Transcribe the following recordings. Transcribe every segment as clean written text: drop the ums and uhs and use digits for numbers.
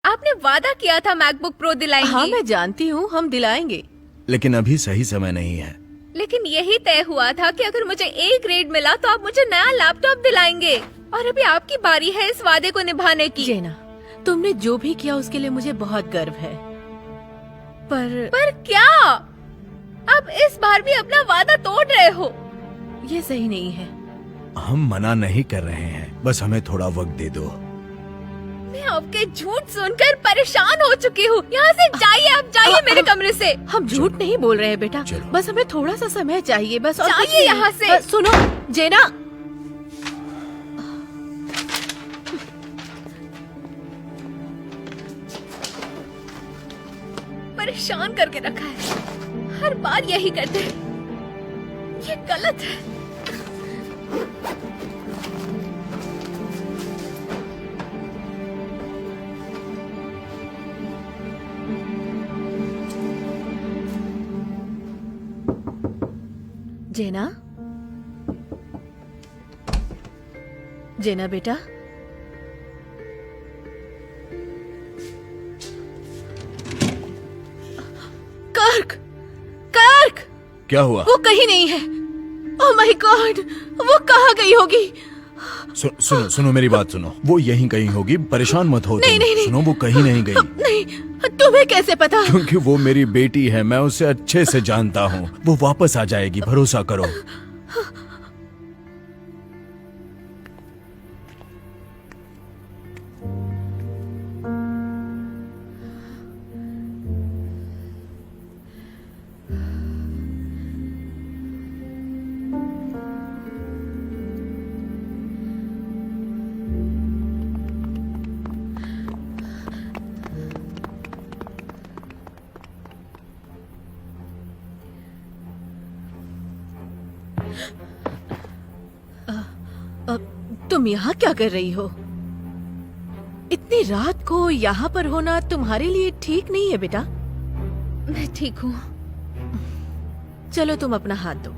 आपने वादा किया था मैकबुक प्रो दिलाएंगी। हाँ मैं जानती हूँ, हम दिलाएंगे। लेकिन अभी सही समय नहीं है। लेकिन यही तय हुआ था कि अगर मुझे ए ग्रेड मिला तो आप मुझे नया लैपटॉप दिलाएंगे, और अभी आपकी बारी है इस वादे को निभाने की। जेना, तुमने जो भी किया उसके लिए मुझे बहुत गर्व है, पर क्या आप इस बार भी अपना वादा तोड़ रहे हो? ये सही नहीं है। हम मना नहीं कर रहे हैं, बस हमें थोड़ा वक्त दे दो। मैं आपके झूठ सुनकर परेशान हो चुकी हूँ। यहाँ से जाइए, आप जाइए मेरे कमरे से। हम झूठ नहीं बोल रहे हैं बेटा, बस हमें थोड़ा सा समय चाहिए बस। और कुछ जाइए नहीं। यहाँ से। सुनो जेना, परेशान करके रखा है, हर बार यही करते हैं, ये गलत है। जेना, जेना बेटा, कर्क, कर्क, क्या हुआ? वो कहीं नहीं है। ओह माय गॉड, वो कहाँ गई होगी? सुनो सुनो, मेरी बात सुनो। वो यहीं कहीं होगी, परेशान मत हो। नहीं, नहीं, नहीं। सुनो, वो कहीं नहीं गई। नहीं, तुम्हें कैसे पता? क्योंकि वो मेरी बेटी है, मैं उसे अच्छे से जानता हूँ। वो वापस आ जाएगी, भरोसा करो। तुम यहाँ क्या कर रही हो? इतनी रात को यहाँ पर होना तुम्हारे लिए ठीक नहीं है बेटा। मैं ठीक हूँ। चलो तुम अपना हाथ दो।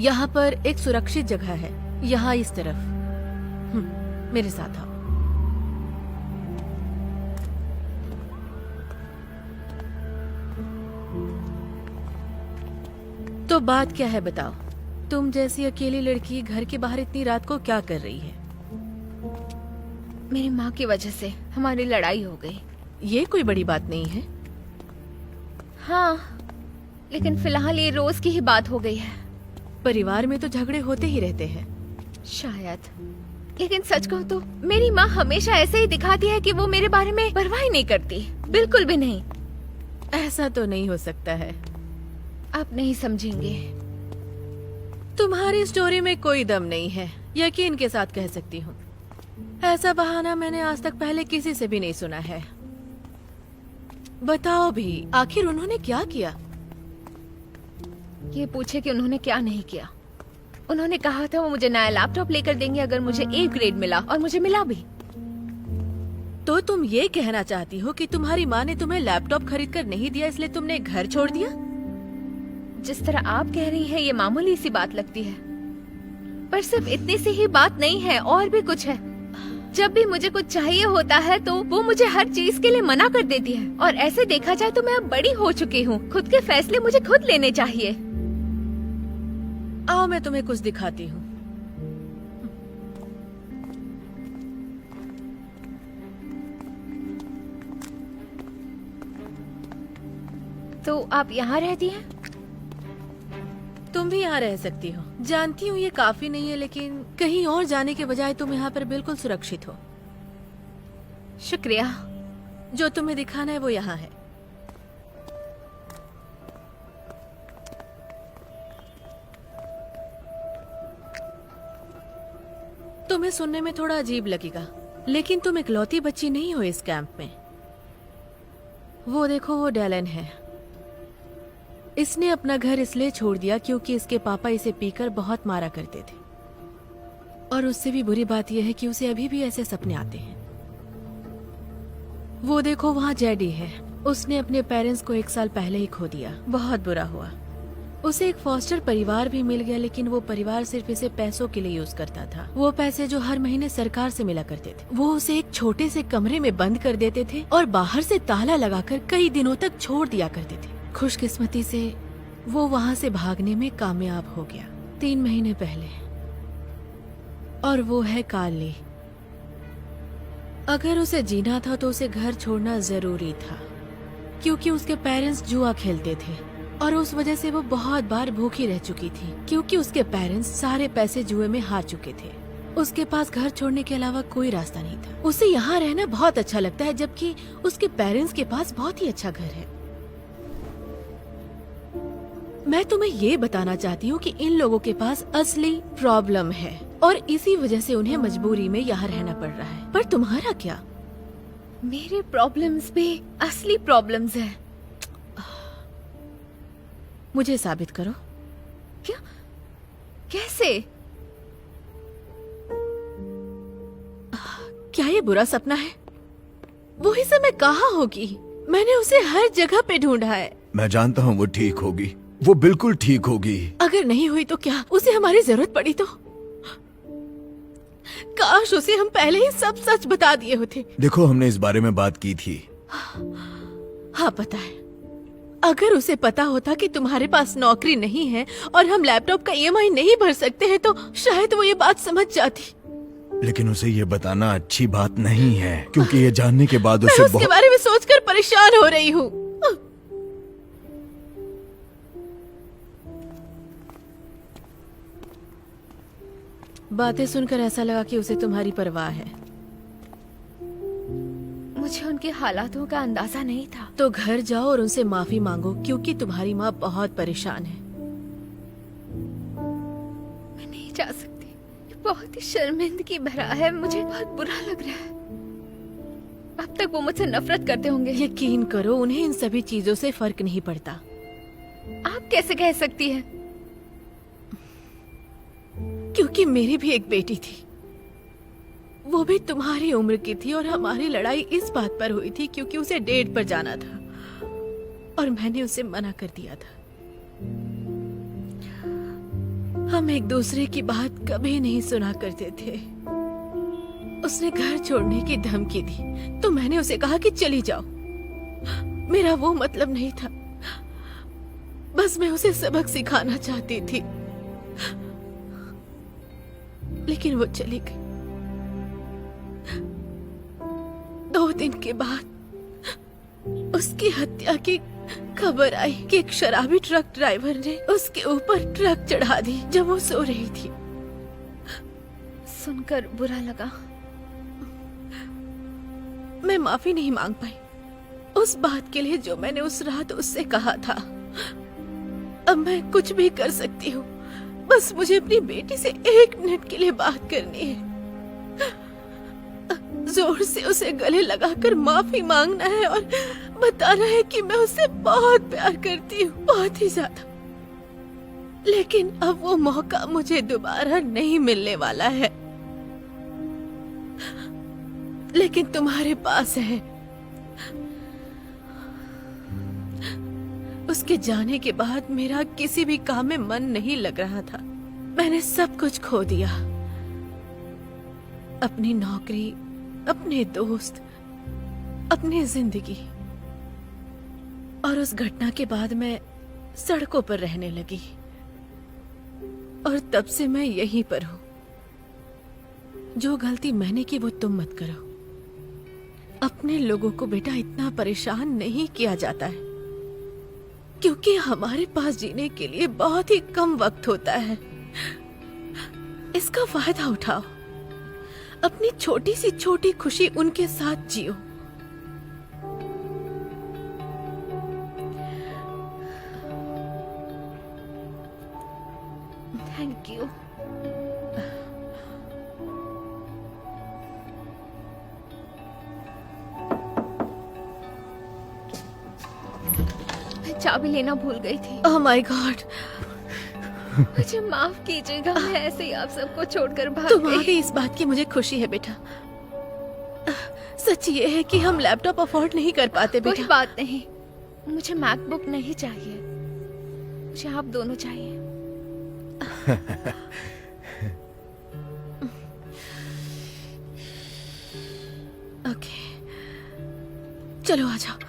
यहाँ पर एक सुरक्षित जगह है, यहाँ इस तरफ। मेरे साथ आओ। तो बात क्या है बताओ? तुम जैसी अकेली लड़की घर के बाहर इतनी रात को क्या कर रही है? मेरी माँ की वजह से हमारी लड़ाई हो गई। ये कोई बड़ी बात नहीं है। हाँ, लेकिन फिलहाल ये रोज की ही बात हो गई है। परिवार में तो झगड़े होते ही रहते हैं। शायद, लेकिन सच कहूँ तो मेरी माँ हमेशा ऐसे ही दिखाती है कि वो मेरे बारे में परवाह ही नहीं करती, बिल्कुल भी नहीं। ऐसा तो नहीं हो सकता है। आप नहीं समझेंगे। तुम्हारी स्टोरी में कोई दम नहीं है, यकीन के साथ कह सकती हूँ। ऐसा बहाना मैंने आज तक पहले किसी से भी नहीं सुना है। बताओ भी, आखिर उन्होंने क्या किया? ये पूछे कि उन्होंने क्या नहीं किया। उन्होंने कहा था वो मुझे नया लैपटॉप लेकर देंगे अगर मुझे ए ग्रेड मिला, और मुझे मिला भी। तो तुम ये कहना चाहती हो कि तुम्हारी माँ ने तुम्हें लैपटॉप खरीद कर नहीं दिया, इसलिए तुमने घर छोड़ दिया? जिस तरह आप कह रही हैं ये मामूली सी बात लगती है, पर सिर्फ इतनी सी ही बात नहीं है, और भी कुछ है। जब भी मुझे कुछ चाहिए होता है तो वो मुझे हर चीज के लिए मना कर देती है, और ऐसे देखा जाए तो मैं अब बड़ी हो चुकी हूँ। खुद के फैसले मुझे खुद लेने चाहिए। आओ मैं तुम्हें कुछ दिखाती हूँ। तो आप यहाँ रहती हैं? तुम भी यहाँ रह सकती हो। जानती हूँ ये काफी नहीं है, लेकिन कहीं और जाने के बजाय तुम यहाँ पर बिल्कुल सुरक्षित हो। शुक्रिया। जो तुम्हें दिखाना है वो यहाँ है। तुम्हें सुनने में थोड़ा अजीब लगेगा, लेकिन तुम इकलौती बच्ची नहीं हो इस कैंप में। वो देखो, वो डेलन है। इसने अपना घर इसलिए छोड़ दिया क्योंकि इसके पापा इसे पीकर बहुत मारा करते थे, और उससे भी बुरी बात यह है कि उसे अभी भी ऐसे सपने आते हैं। वो देखो, वहाँ जेडी है। उसने अपने पेरेंट्स को 1 साल पहले ही खो दिया। बहुत बुरा हुआ। उसे एक फॉस्टर परिवार भी मिल गया, लेकिन वो परिवार सिर्फ इसे पैसों के लिए यूज करता था। वो पैसे जो हर महीने सरकार से मिला करते थे, वो उसे एक छोटे से कमरे में बंद कर देते थे और बाहर से ताला लगाकर कई दिनों तक छोड़ दिया करते थे। खुशकिस्मती से वो वहाँ से भागने में कामयाब हो गया 3 महीने पहले, और वो है कार्ली। अगर उसे जीना था तो उसे घर छोड़ना जरूरी था, क्योंकि उसके पेरेंट्स जुआ खेलते थे और उस वजह से वो बहुत बार भूखी रह चुकी थी, क्योंकि उसके पेरेंट्स सारे पैसे जुए में हार चुके थे। उसके पास घर छोड़ने के अलावा कोई रास्ता नहीं था। उसे यहाँ रहना बहुत अच्छा लगता है, जबकि उसके पेरेंट्स के पास बहुत ही अच्छा घर है। मैं तुम्हें ये बताना चाहती हूँ कि इन लोगों के पास असली प्रॉब्लम है और इसी वजह से उन्हें मजबूरी में यहाँ रहना पड़ रहा है। पर तुम्हारा क्या? मेरे प्रॉब्लम्स भी असली प्रॉब्लम्स हैं। मुझे साबित करो। क्या? कैसे? क्या ये बुरा सपना है? वही समय कहाँ होगी? मैंने उसे हर जगह पे ढूंढा है। मैं जानता हूँ वो ठीक होगी, वो बिल्कुल ठीक होगी। अगर नहीं हुई तो क्या? उसे हमारी जरूरत पड़ी तो? काश उसे हम पहले ही सब सच बता दिए होते। देखो, हमने इस बारे में बात की थी। हाँ पता है। अगर उसे पता होता कि तुम्हारे पास नौकरी नहीं है और हम लैपटॉप का EMI नहीं भर सकते हैं तो शायद वो ये बात समझ जाती। लेकिन उसे ये बताना अच्छी बात नहीं है, क्योंकि ये जानने के बाद मैं उसे उसके बारे में सोचकर परेशान हो रही हूँ। बातें सुनकर ऐसा लगा कि उसे तुम्हारी परवाह है। मुझे उनके हालातों का अंदाजा नहीं था। तो घर जाओ और उनसे माफी मांगो, क्योंकि तुम्हारी माँ बहुत परेशान है। मैं नहीं जा सकती। ये बहुत ही शर्मिंदगी भरा है। मुझे बहुत बुरा लग रहा है। अब तक वो मुझसे नफरत करते होंगे। यकीन करो, उन्हें इन सभी चीजों से फर्क नहीं पड़ता। आप कैसे कह सकती हैं? क्योंकि मेरी भी एक बेटी थी, वो भी तुम्हारी उम्र की थी, और हमारी लड़ाई इस बात पर हुई थी क्योंकि उसे डेट पर जाना था और मैंने उसे मना कर दिया था। हम एक दूसरे की बात कभी नहीं सुना करते थे। उसने घर छोड़ने की धमकी दी तो मैंने उसे कहा कि चली जाओ। मेरा वो मतलब नहीं था, बस मैं उसे सबक सिखाना चाहती थी। लेकिन वो चली गई। 2 दिन के बाद उसकी हत्या की खबर आई कि एक शराबी ट्रक ड्राइवर ने उसके ऊपर ट्रक चढ़ा दी जब वो सो रही थी। सुनकर बुरा लगा। मैं माफी नहीं मांग पाई उस बात के लिए जो मैंने उस रात उससे कहा था। अब मैं कुछ भी कर सकती हूँ, बस मुझे अपनी बेटी से 1 मिनट के लिए बात करनी है। जोर से उसे गले लगाकर माफी मांगना है और बताना है कि मैं उससे बहुत प्यार करती हूँ, बहुत ही ज्यादा। लेकिन अब वो मौका मुझे दोबारा नहीं मिलने वाला है, लेकिन तुम्हारे पास है। उसके जाने के बाद मेरा किसी भी काम में मन नहीं लग रहा था। मैंने सब कुछ खो दिया, अपनी नौकरी, अपने दोस्त, अपनी जिंदगी। और उस घटना के बाद मैं सड़कों पर रहने लगी और तब से मैं यहीं पर हूं। जो गलती मैंने की वो तुम मत करो। अपने लोगों को बेटा इतना परेशान नहीं किया जाता है, क्योंकि हमारे पास जीने के लिए बहुत ही कम वक्त होता है। इसका फायदा उठाओ, अपनी छोटी सी छोटी खुशी उनके साथ जियो। Thank you. मैं चाबी लेना भूल गई थी। ओह माय गॉड, मुझे माफ कीजिएगा, मैं ऐसे ही आप सबको छोड़कर भाग गई। तुम्हारी इस बात की मुझे खुशी है बेटा। सच ये है कि हम लैपटॉप अफोर्ड नहीं कर पाते कोई बेटा। बात नहीं, मुझे मैकबुक नहीं चाहिए। मुझे आप दोनों चाहिए। ओके, चलो आ जाओ।